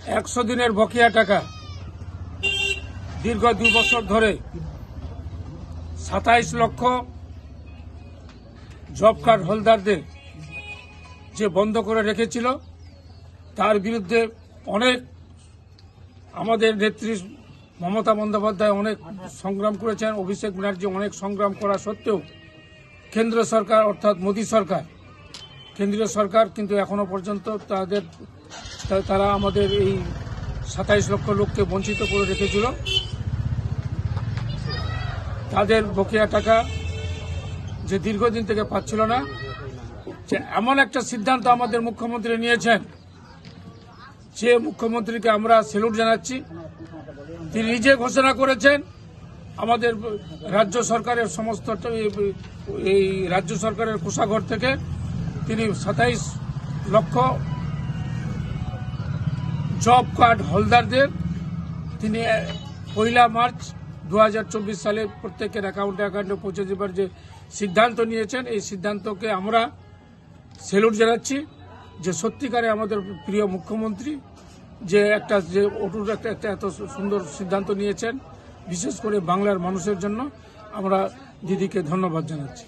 100 দিনের বকেয়া টাকা দীর্ঘ 2 বছর ধরে 27 লক্ষ জব কার্ড হোল্ডারদের যে বন্ধ করে রেখেছিল, তার বিরুদ্ধে অনেক আমাদের নেত্রী মমতা বন্দ্যোপাধ্যায় অনেক সংগ্রাম করেছেন। অভিষেক ব্যানার্জি অনেক সংগ্রাম করা সত্ত্বেও কেন্দ্র সরকার অর্থাৎ মোদী সরকার, কেন্দ্রীয় সরকার কিন্তু এখনো পর্যন্ত তারা আমাদের এই 27 লক্ষ লোককে বঞ্চিত করে রেখেছিল। তাদের বকেয়া টাকা যে দীর্ঘদিন থেকে পাচ্ছিল না, যে এমন একটা সিদ্ধান্ত আমাদের মুখ্যমন্ত্রী নিয়েছেন, যে মুখ্যমন্ত্রীকে আমরা স্যালুট জানাচ্ছি। তিনি নিজে ঘোষণা করেছেন আমাদের রাজ্য সরকারের সমস্ত এই রাজ্য সরকারের কোষাগার থেকে তিনি 27 লক্ষ জব কার্ড হোল্ডারদের তিনি 1 মার্চ 2024 সালে প্রত্যেকের অ্যাকাউন্টে পৌঁছে দেবার যে সিদ্ধান্ত নিয়েছেন, এই সিদ্ধান্তকে আমরা স্যালুট জানাচ্ছি। যে সত্যিকারে আমাদের প্রিয় মুখ্যমন্ত্রী যে অটুট একটা এত সুন্দর সিদ্ধান্ত নিয়েছেন, বিশেষ করে বাংলার মানুষের জন্য আমরা দিদিকে ধন্যবাদ জানাচ্ছি।